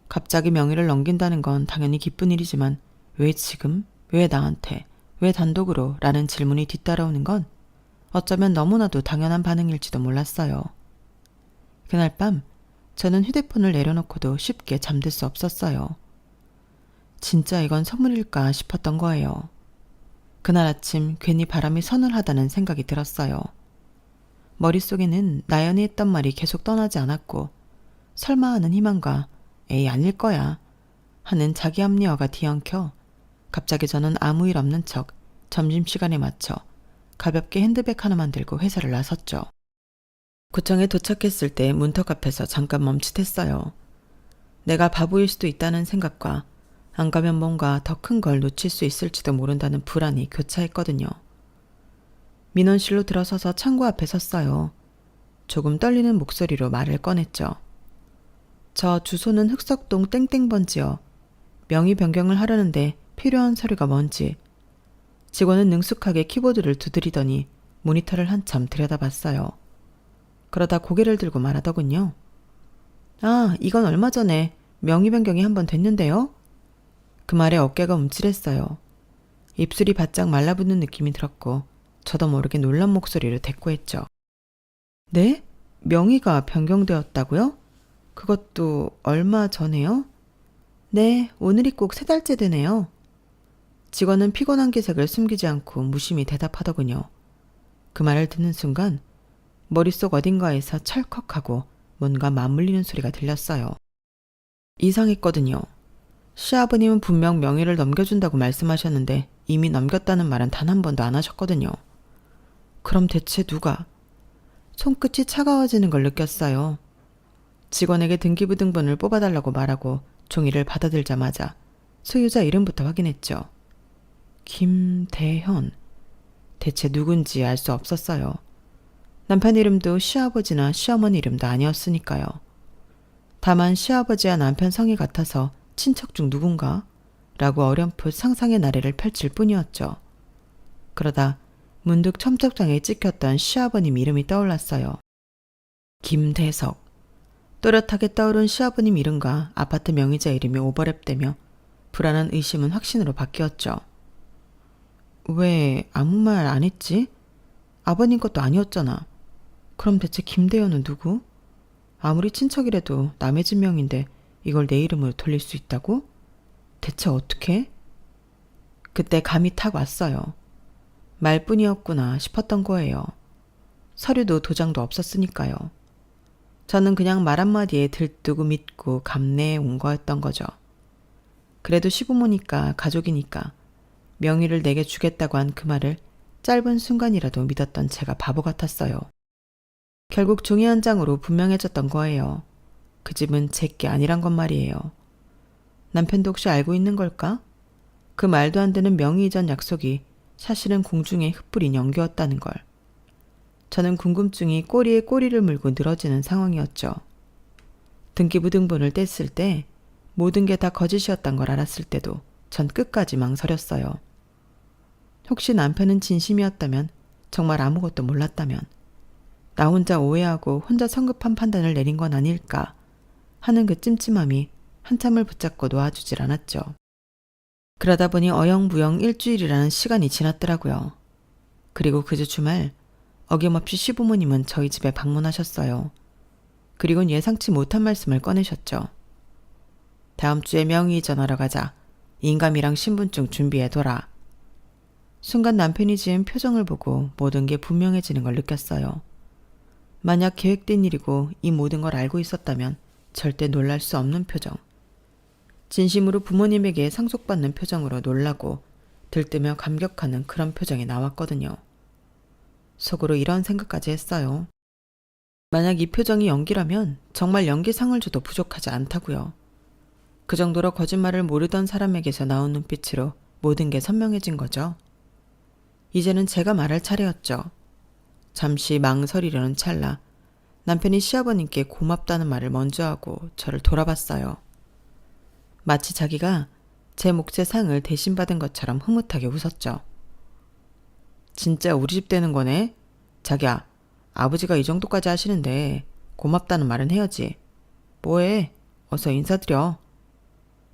갑자기 명의를 넘긴다는 건 당연히 기쁜 일이지만 왜 지금? 왜 나한테? 왜 단독으로? 라는 질문이 뒤따라오는 건 어쩌면 너무나도 당연한 반응일지도 몰랐어요. 그날 밤 저는 휴대폰을 내려놓고도 쉽게 잠들 수 없었어요. 진짜 이건 선물일까 싶었던 거예요. 그날 아침 괜히 바람이 서늘하다는 생각이 들었어요. 머릿속에는 나연이 했던 말이 계속 떠나지 않았고 설마 하는 희망과 에이 아닐 거야 하는 자기 합리화가 뒤엉켜 갑자기 저는 아무 일 없는 척 점심시간에 맞춰 가볍게 핸드백 하나만 들고 회사를 나섰죠. 구청에 도착했을 때 문턱 앞에서 잠깐 멈칫했어요. 내가 바보일 수도 있다는 생각과 안 가면 뭔가 더 큰 걸 놓칠 수 있을지도 모른다는 불안이 교차했거든요. 민원실로 들어서서 창구 앞에 섰어요. 조금 떨리는 목소리로 말을 꺼냈죠. 저 주소는 흑석동 땡땡번지요. 명의 변경을 하려는데 필요한 서류가 뭔지. 직원은 능숙하게 키보드를 두드리더니 모니터를 한참 들여다봤어요. 그러다 고개를 들고 말하더군요. 아, 이건 얼마 전에 명의 변경이 한 번 됐는데요. 그 말에 어깨가 움찔했어요. 입술이 바짝 말라붙는 느낌이 들었고 저도 모르게 놀란 목소리로 대꾸했죠. 네? 명의가 변경되었다고요? 그것도 얼마 전에요? 네, 오늘이 꼭 3달째 되네요. 직원은 피곤한 기색을 숨기지 않고 무심히 대답하더군요. 그 말을 듣는 순간 머릿속 어딘가에서 찰컥하고 뭔가 맞물리는 소리가 들렸어요. 이상했거든요. 시아버님은 분명 명의를 넘겨준다고 말씀하셨는데 이미 넘겼다는 말은 단 한 번도 안 하셨거든요. 그럼 대체 누가? 손끝이 차가워지는 걸 느꼈어요. 직원에게 등기부등본을 뽑아달라고 말하고 종이를 받아들자마자 소유자 이름부터 확인했죠. 김대현. 대체 누군지 알 수 없었어요. 남편 이름도 시아버지나 시어머니 이름도 아니었으니까요. 다만 시아버지와 남편 성이 같아서 친척 중 누군가? 라고 어렴풋 상상의 나래를 펼칠 뿐이었죠. 그러다 문득 첨첩장에 찍혔던 시아버님 이름이 떠올랐어요. 김대석. 또렷하게 떠오른 시아버님 이름과 아파트 명의자 이름이 오버랩되며 불안한 의심은 확신으로 바뀌었죠. 왜 아무 말 안 했지? 아버님 것도 아니었잖아. 그럼 대체 김대현은 누구? 아무리 친척이라도 남의 진명인데 이걸 내 이름으로 돌릴 수 있다고? 대체 어떻게? 그때 감이 탁 왔어요. 말뿐이었구나 싶었던 거예요. 서류도 도장도 없었으니까요. 저는 그냥 말 한마디에 들뜨고 믿고 감내해 온 거였던 거죠. 그래도 시부모니까 가족이니까 명의를 내게 주겠다고 한 그 말을 짧은 순간이라도 믿었던 제가 바보 같았어요. 결국 종이 한 장으로 분명해졌던 거예요. 그 집은 제게 아니란 건 말이에요. 남편도 혹시 알고 있는 걸까? 그 말도 안 되는 명의 이전 약속이 사실은 공중에 흩뿌린 연기였다는 걸. 저는 궁금증이 꼬리에 꼬리를 물고 늘어지는 상황이었죠. 등기부등본을 뗐을 때 모든 게 다 거짓이었단 걸 알았을 때도 전 끝까지 망설였어요. 혹시 남편은 진심이었다면, 정말 아무것도 몰랐다면, 나 혼자 오해하고 혼자 성급한 판단을 내린 건 아닐까 하는 그 찜찜함이 한참을 붙잡고 놓아주질 않았죠. 그러다 보니 어영부영 일주일이라는 시간이 지났더라고요. 그리고 그주 주말 어김없이 시부모님은 저희 집에 방문하셨어요. 그리곤 예상치 못한 말씀을 꺼내셨죠. 다음 주에 명의 이전하러 가자. 인감이랑 신분증 준비해둬라. 순간 남편이 지은 표정을 보고 모든 게 분명해지는 걸 느꼈어요. 만약 계획된 일이고 이 모든 걸 알고 있었다면 절대 놀랄 수 없는 표정. 진심으로 부모님에게 상속받는 표정으로 놀라고 들뜨며 감격하는 그런 표정이 나왔거든요. 속으로 이런 생각까지 했어요. 만약 이 표정이 연기라면 정말 연기상을 줘도 부족하지 않다고요. 그 정도로 거짓말을 모르던 사람에게서 나온 눈빛으로 모든 게 선명해진 거죠. 이제는 제가 말할 차례였죠. 잠시 망설이려는 찰나 남편이 시아버님께 고맙다는 말을 먼저 하고 저를 돌아봤어요. 마치 자기가 제 몫의 상을 대신 받은 것처럼 흐뭇하게 웃었죠. 진짜 우리 집 되는 거네? 자기야, 아버지가 이 정도까지 하시는데 고맙다는 말은 해야지. 뭐해? 어서 인사드려.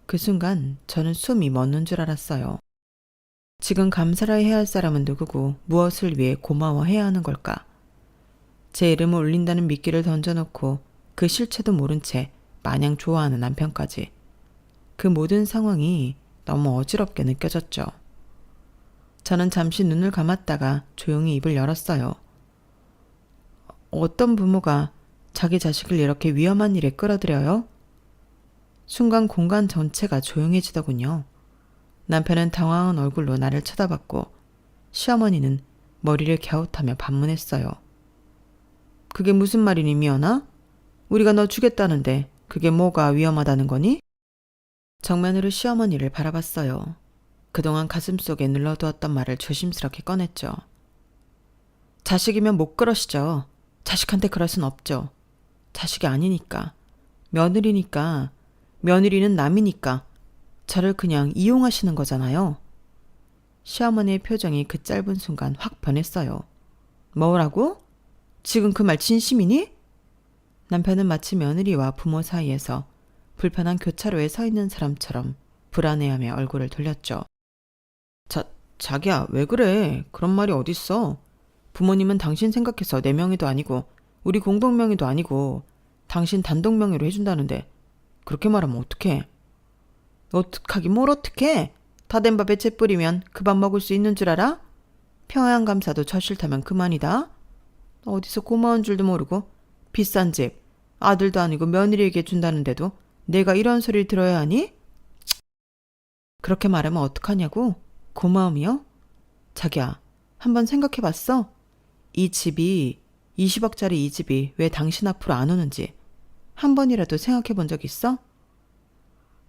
그 순간 저는 숨이 멎는 줄 알았어요. 지금 감사를 해야 할 사람은 누구고 무엇을 위해 고마워해야 하는 걸까? 제 이름을 울린다는 미끼를 던져놓고 그 실체도 모른 채 마냥 좋아하는 남편까지. 그 모든 상황이 너무 어지럽게 느껴졌죠. 저는 잠시 눈을 감았다가 조용히 입을 열었어요. 어떤 부모가 자기 자식을 이렇게 위험한 일에 끌어들여요? 순간 공간 전체가 조용해지더군요. 남편은 당황한 얼굴로 나를 쳐다봤고 시어머니는 머리를 갸웃하며 반문했어요. 그게 무슨 말이니 미연아? 우리가 너 주겠다는데 그게 뭐가 위험하다는 거니? 정면으로 시어머니를 바라봤어요. 그동안 가슴속에 눌러두었던 말을 조심스럽게 꺼냈죠. 자식이면 못 그러시죠. 자식한테 그럴 순 없죠. 자식이 아니니까. 며느리니까. 며느리는 남이니까. 저를 그냥 이용하시는 거잖아요. 시어머니의 표정이 그 짧은 순간 확 변했어요. 뭐라고? 지금 그 말 진심이니? 남편은 마치 며느리와 부모 사이에서 불편한 교차로에 서 있는 사람처럼 불안해하며 얼굴을 돌렸죠. 자기야, 왜 그래? 그런 말이 어딨어? 부모님은 당신 생각해서 내 명의도 아니고 우리 공동 명의도 아니고 당신 단독 명의로 해준다는데 그렇게 말하면 어떡해? 어떡하긴 뭘 어떡해? 다 된 밥에 채 뿌리면 그 밥 먹을 수 있는 줄 알아? 평양 감사도 저 싫다면 그만이다. 어디서 고마운 줄도 모르고 비싼 집, 아들도 아니고 며느리에게 준다는데도 내가 이런 소리를 들어야 하니? 그렇게 말하면 어떡하냐고? 고마움이요? 자기야, 한번 생각해봤어? 이 집이 20억짜리 이 집이 왜 당신 앞으로 안 오는지 한 번이라도 생각해본 적 있어?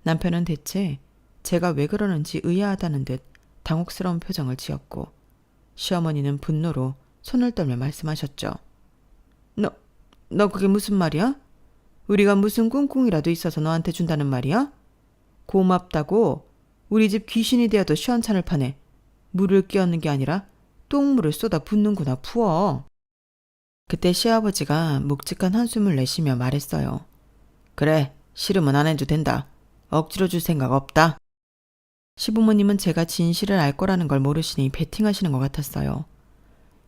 남편은 대체 제가 왜 그러는지 의아하다는 듯 당혹스러운 표정을 지었고 시어머니는 분노로 손을 떨며 말씀하셨죠. 너 그게 무슨 말이야? 우리가 무슨 꿍꿍이라도 있어서 너한테 준다는 말이야? 고맙다고 우리 집 귀신이 되어도 시원찮을 판에 물을 끼얹는 게 아니라 똥물을 쏟아 붓는구나 부어. 그때 시아버지가 묵직한 한숨을 내쉬며 말했어요. 그래, 싫으면 안 해도 된다. 억지로 줄 생각 없다. 시부모님은 제가 진실을 알 거라는 걸 모르시니 베팅하시는 것 같았어요.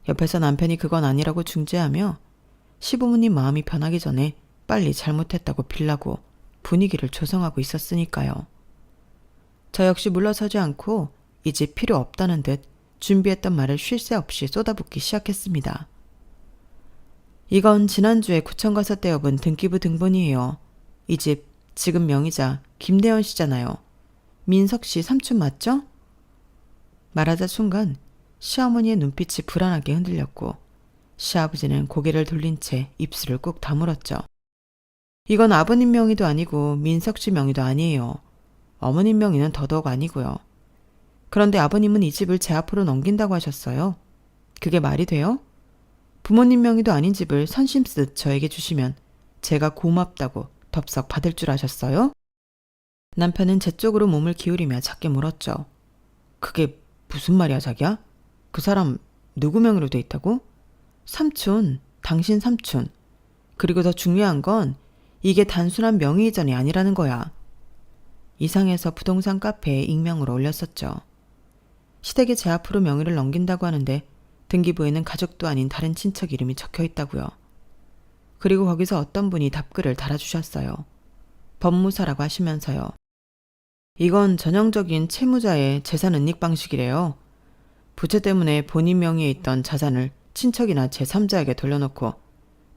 옆에서 남편이 그건 아니라고 중재하며 시부모님 마음이 변하기 전에 빨리 잘못했다고 빌라고 분위기를 조성하고 있었으니까요. 저 역시 물러서지 않고 이 집 필요 없다는 듯 준비했던 말을 쉴 새 없이 쏟아붓기 시작했습니다. 이건 지난주에 구청 가서 떼어본 등기부 등본이에요. 이 집 지금 명의자 김대현 씨잖아요. 민석 씨 삼촌 맞죠? 말하자 순간 시어머니의 눈빛이 불안하게 흔들렸고 시아버지는 고개를 돌린 채 입술을 꾹 다물었죠. 이건 아버님 명의도 아니고 민석 씨 명의도 아니에요. 어머님 명의는 더더욱 아니고요. 그런데 아버님은 이 집을 제 앞으로 넘긴다고 하셨어요. 그게 말이 돼요? 부모님 명의도 아닌 집을 선심쓰듯 저에게 주시면 제가 고맙다고 덥석 받을 줄 아셨어요? 남편은 제 쪽으로 몸을 기울이며 작게 물었죠. 그게 무슨 말이야 자기야? 그 사람 누구 명의로 돼 있다고? 삼촌, 당신 삼촌. 그리고 더 중요한 건 이게 단순한 명의 이전이 아니라는 거야. 이상해서 부동산 카페에 익명으로 올렸었죠. 시댁에 제 앞으로 명의를 넘긴다고 하는데 등기부에는 가족도 아닌 다른 친척 이름이 적혀 있다고요. 그리고 거기서 어떤 분이 답글을 달아주셨어요. 법무사라고 하시면서요. 이건 전형적인 채무자의 재산 은닉 방식이래요. 부채 때문에 본인 명의에 있던 자산을 친척이나 제3자에게 돌려놓고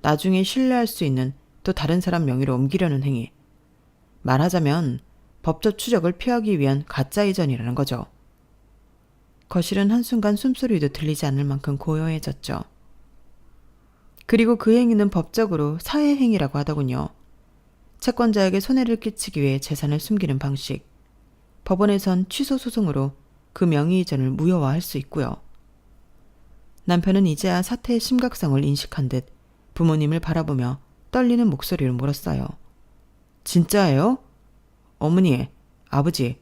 나중에 신뢰할 수 있는 또 다른 사람 명의로 옮기려는 행위. 말하자면 법적 추적을 피하기 위한 가짜 이전이라는 거죠. 거실은 한순간 숨소리도 들리지 않을 만큼 고요해졌죠. 그리고 그 행위는 법적으로 사회행위라고 하더군요. 채권자에게 손해를 끼치기 위해 재산을 숨기는 방식. 법원에선 취소 소송으로 그 명의 이전을 무효화할 수 있고요. 남편은 이제야 사태의 심각성을 인식한 듯 부모님을 바라보며 떨리는 목소리로 물었어요. 진짜예요? 어머니, 아버지,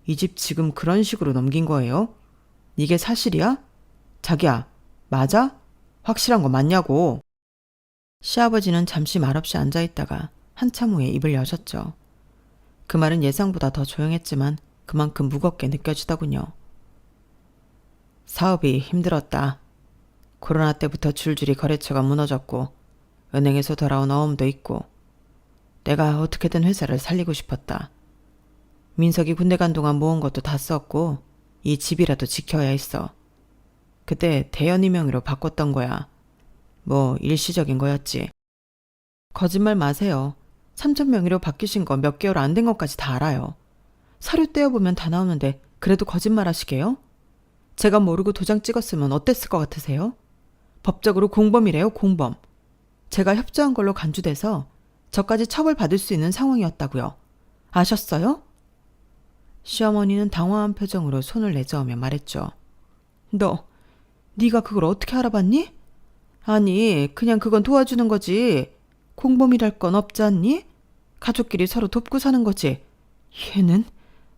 이 집 지금 그런 식으로 넘긴 거예요? 이게 사실이야? 자기야, 맞아? 확실한 거 맞냐고. 시아버지는 잠시 말없이 앉아있다가 한참 후에 입을 여셨죠. 그 말은 예상보다 더 조용했지만 그만큼 무겁게 느껴지더군요. 사업이 힘들었다. 코로나 때부터 줄줄이 거래처가 무너졌고 은행에서 돌아온 어음도 있고 내가 어떻게든 회사를 살리고 싶었다. 민석이 군대 간 동안 모은 것도 다 썼고 이 집이라도 지켜야 했어. 그때 대현이 명의로 바꿨던 거야. 뭐 일시적인 거였지. 거짓말 마세요. 삼촌 명의로 바뀌신 거 몇 개월 안 된 것까지 다 알아요. 사료 떼어보면 다 나오는데 그래도 거짓말 하시게요? 제가 모르고 도장 찍었으면 어땠을 것 같으세요? 법적으로 공범이래요, 공범. 제가 협조한 걸로 간주돼서 저까지 처벌받을 수 있는 상황이었다고요. 아셨어요? 시어머니는 당황한 표정으로 손을 내저으며 말했죠. 네가 그걸 어떻게 알아봤니? 아니, 그냥 그건 도와주는 거지. 공범이랄 건 없지 않니? 가족끼리 서로 돕고 사는 거지. 얘는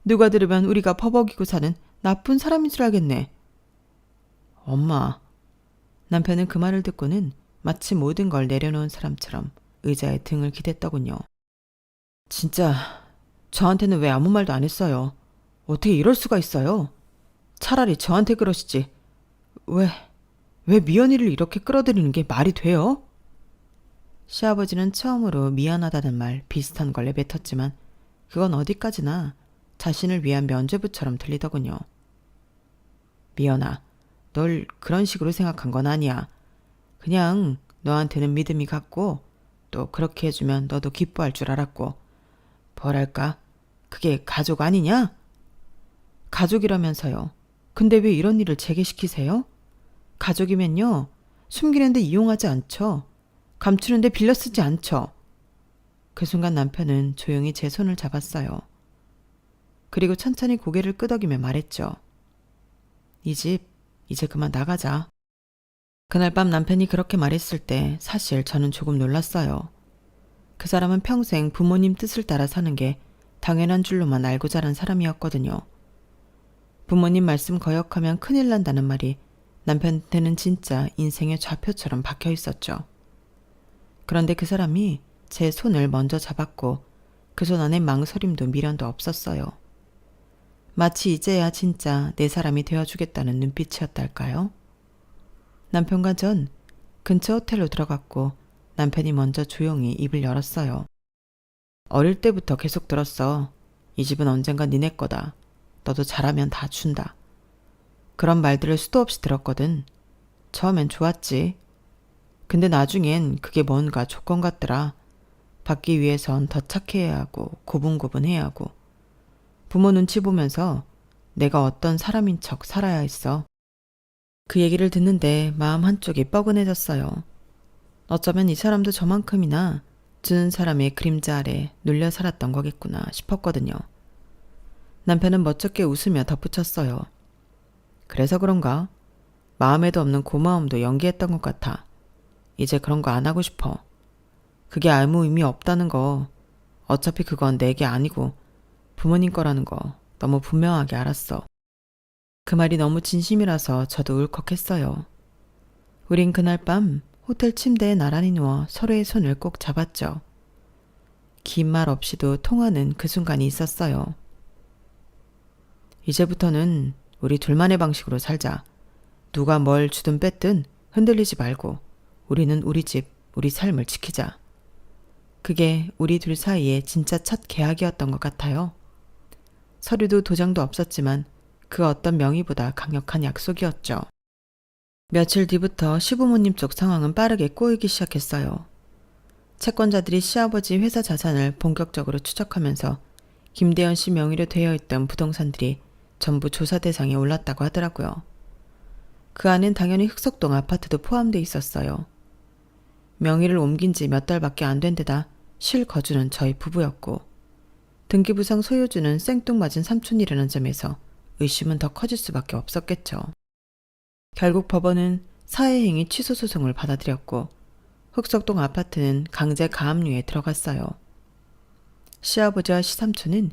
누가 들으면 우리가 버벅이고 사는 나쁜 사람인 줄 알겠네. 엄마. 남편은 그 말을 듣고는 마치 모든 걸 내려놓은 사람처럼 의자에 등을 기댔더군요. 진짜 저한테는 왜 아무 말도 안 했어요? 어떻게 이럴 수가 있어요? 차라리 저한테 그러시지. 왜 미연이를 이렇게 끌어들이는 게 말이 돼요? 시아버지는 처음으로 미안하다는 말 비슷한 걸 내뱉었지만 그건 어디까지나 자신을 위한 면죄부처럼 들리더군요. 미연아, 널 그런 식으로 생각한 건 아니야. 그냥 너한테는 믿음이 갔고 또 그렇게 해주면 너도 기뻐할 줄 알았고 뭐랄까, 그게 가족 아니냐? 가족이라면서요. 근데 왜 이런 일을 제게 시키세요? 가족이면요, 숨기는데 이용하지 않죠. 감추는데 빌려 쓰지 않죠. 그 순간 남편은 조용히 제 손을 잡았어요. 그리고 천천히 고개를 끄덕이며 말했죠. 이 집 이제 그만 나가자. 그날 밤 남편이 그렇게 말했을 때 사실 저는 조금 놀랐어요. 그 사람은 평생 부모님 뜻을 따라 사는 게 당연한 줄로만 알고 자란 사람이었거든요. 부모님 말씀 거역하면 큰일 난다는 말이 남편한테는 진짜 인생의 좌표처럼 박혀 있었죠. 그런데 그 사람이 제 손을 먼저 잡았고 그 손 안에 망설임도 미련도 없었어요. 마치 이제야 진짜 내 사람이 되어주겠다는 눈빛이었달까요? 남편과 전 근처 호텔로 들어갔고 남편이 먼저 조용히 입을 열었어요. 어릴 때부터 계속 들었어. 이 집은 언젠가 니네 거다. 너도 잘하면 다 준다. 그런 말들을 수도 없이 들었거든. 처음엔 좋았지. 근데 나중엔 그게 뭔가 조건 같더라. 받기 위해선 더 착해야 하고 고분고분해야 하고 부모 눈치 보면서 내가 어떤 사람인 척 살아야 했어. 그 얘기를 듣는데 마음 한쪽이 뻐근해졌어요. 어쩌면 이 사람도 저만큼이나 주는 사람의 그림자 아래 눌려 살았던 거겠구나 싶었거든요. 남편은 멋쩍게 웃으며 덧붙였어요. 그래서 그런가? 마음에도 없는 고마움도 연기했던 것 같아. 이제 그런 거 안 하고 싶어. 그게 아무 의미 없다는 거. 어차피 그건 내 게 아니고 부모님 거라는 거 너무 분명하게 알았어. 그 말이 너무 진심이라서 저도 울컥했어요. 우린 그날 밤 호텔 침대에 나란히 누워 서로의 손을 꼭 잡았죠. 긴 말 없이도 통하는 그 순간이 있었어요. 이제부터는 우리 둘만의 방식으로 살자. 누가 뭘 주든 뺐든 흔들리지 말고 우리는 우리 집, 우리 삶을 지키자. 그게 우리 둘 사이의 진짜 첫 계약이었던 것 같아요. 서류도 도장도 없었지만 그 어떤 명의보다 강력한 약속이었죠. 며칠 뒤부터 시부모님 쪽 상황은 빠르게 꼬이기 시작했어요. 채권자들이 시아버지 회사 자산을 본격적으로 추적하면서 김대현 씨 명의로 되어 있던 부동산들이 전부 조사 대상에 올랐다고 하더라고요. 그 안엔 당연히 흑석동 아파트도 포함돼 있었어요. 명의를 옮긴 지 몇 달밖에 안 된 데다 실거주는 저희 부부였고 등기부상 소유주는 생뚱맞은 삼촌이라는 점에서 의심은 더 커질 수밖에 없었겠죠. 결국 법원은 사회행위 취소 소송을 받아들였고 흑석동 아파트는 강제 가압류에 들어갔어요. 시아버지와 시삼촌은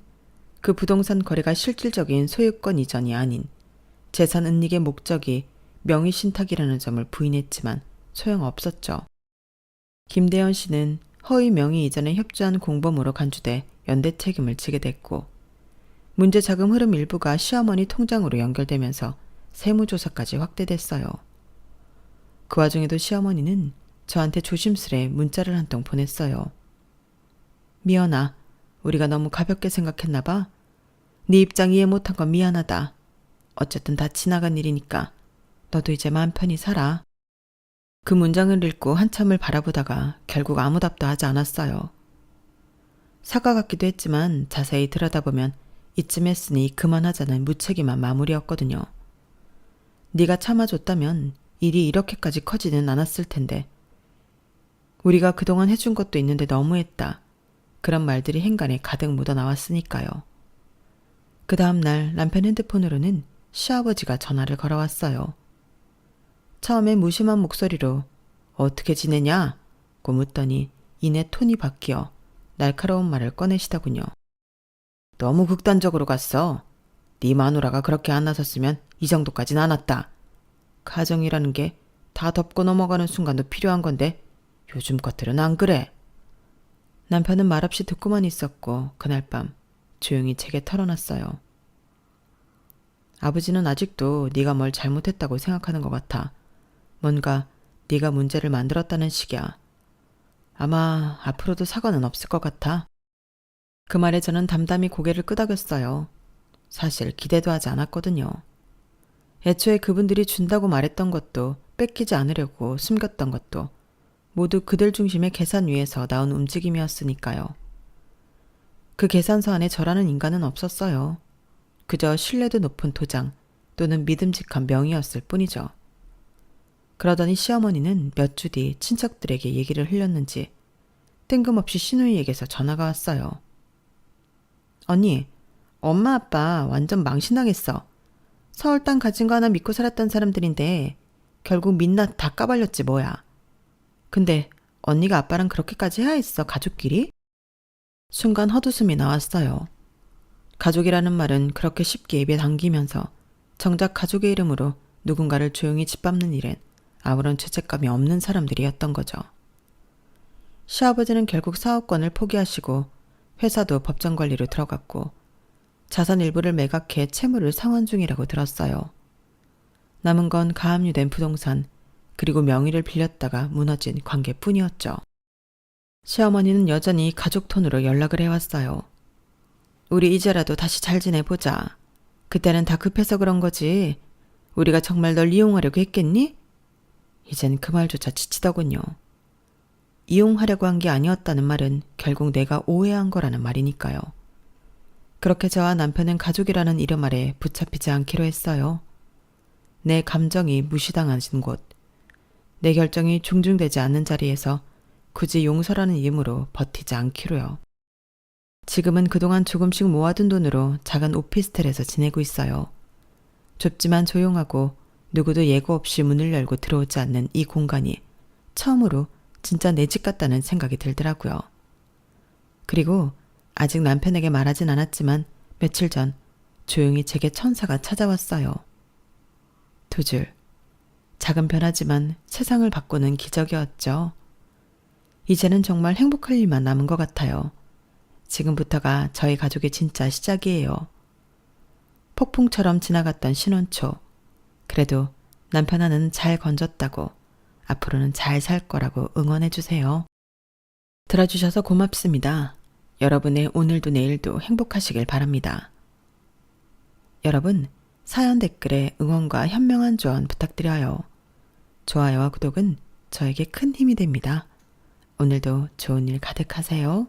그 부동산 거래가 실질적인 소유권 이전이 아닌 재산 은닉의 목적이 명의 신탁이라는 점을 부인했지만 소용없었죠. 김대현 씨는 허위 명의 이전에 협조한 공범으로 간주돼 연대 책임을 지게 됐고 문제 자금 흐름 일부가 시어머니 통장으로 연결되면서 세무조사까지 확대됐어요. 그 와중에도 시어머니는 저한테 조심스레 문자를 한 통 보냈어요. 미연아, 우리가 너무 가볍게 생각했나 봐. 네 입장 이해 못한 건 미안하다. 어쨌든 다 지나간 일이니까 너도 이제 마음 편히 살아. 그 문장을 읽고 한참을 바라보다가 결국 아무 답도 하지 않았어요. 사과 같기도 했지만 자세히 들여다보면 이쯤 했으니 그만하자는 무책임한 마무리였거든요. 네가 참아줬다면 일이 이렇게까지 커지는 않았을 텐데. 우리가 그동안 해준 것도 있는데 너무했다. 그런 말들이 행간에 가득 묻어나왔으니까요. 그 다음날 남편 핸드폰으로는 시아버지가 전화를 걸어왔어요. 처음엔 무심한 목소리로 어떻게 지내냐? 고 묻더니 이내 톤이 바뀌어 날카로운 말을 꺼내시더군요. 너무 극단적으로 갔어. 네 마누라가 그렇게 안 나섰으면 이 정도까진 안 왔다. 가정이라는 게 다 덮고 넘어가는 순간도 필요한 건데 요즘 것들은 안 그래. 남편은 말없이 듣고만 있었고 그날 밤 조용히 제게 털어놨어요. 아버지는 아직도 네가 뭘 잘못했다고 생각하는 것 같아. 뭔가 네가 문제를 만들었다는 식이야. 아마 앞으로도 사과는 없을 것 같아. 그 말에 저는 담담히 고개를 끄덕였어요. 사실 기대도 하지 않았거든요. 애초에 그분들이 준다고 말했던 것도 뺏기지 않으려고 숨겼던 것도 모두 그들 중심의 계산 위에서 나온 움직임이었으니까요. 그 계산서 안에 저라는 인간은 없었어요. 그저 신뢰도 높은 도장 또는 믿음직한 명의였을 뿐이죠. 그러더니 시어머니는 몇 주 뒤 친척들에게 얘기를 흘렸는지 뜬금없이 시누이에게서 전화가 왔어요. 언니, 엄마 아빠 완전 망신당했어. 서울 땅 가진 거 하나 믿고 살았던 사람들인데 결국 민낯 다 까발렸지 뭐야. 근데 언니가 아빠랑 그렇게까지 해야 했어, 가족끼리? 순간 헛웃음이 나왔어요. 가족이라는 말은 그렇게 쉽게 입에 당기면서 정작 가족의 이름으로 누군가를 조용히 짓밟는 일엔 아무런 죄책감이 없는 사람들이었던 거죠. 시아버지는 결국 사업권을 포기하시고 회사도 법정 관리로 들어갔고 자산 일부를 매각해 채무를 상환 중이라고 들었어요. 남은 건 가압류된 부동산 그리고 명의를 빌렸다가 무너진 관계뿐이었죠. 시어머니는 여전히 가족 톤으로 연락을 해왔어요. 우리 이제라도 다시 잘 지내보자. 그때는 다 급해서 그런 거지. 우리가 정말 널 이용하려고 했겠니? 이젠 그 말조차 지치더군요. 이용하려고 한 게 아니었다는 말은 결국 내가 오해한 거라는 말이니까요. 그렇게 저와 남편은 가족이라는 이름 아래 붙잡히지 않기로 했어요. 내 감정이 무시당하는 곳, 내 결정이 존중되지 않는 자리에서 굳이 용서라는 이름으로 버티지 않기로요. 지금은 그동안 조금씩 모아둔 돈으로 작은 오피스텔에서 지내고 있어요. 좁지만 조용하고 누구도 예고 없이 문을 열고 들어오지 않는 이 공간이 처음으로 진짜 내 집 같다는 생각이 들더라고요. 그리고 아직 남편에게 말하진 않았지만 며칠 전 조용히 제게 천사가 찾아왔어요. 두 줄. 작은 변화지만 세상을 바꾸는 기적이었죠. 이제는 정말 행복할 일만 남은 것 같아요. 지금부터가 저희 가족의 진짜 시작이에요. 폭풍처럼 지나갔던 신혼초. 그래도 남편 하나는 잘 건졌다고, 앞으로는 잘 살 거라고 응원해주세요. 들어주셔서 고맙습니다. 여러분의 오늘도 내일도 행복하시길 바랍니다. 여러분, 사연 댓글에 응원과 현명한 조언 부탁드려요. 좋아요와 구독은 저에게 큰 힘이 됩니다. 오늘도 좋은 일 가득하세요.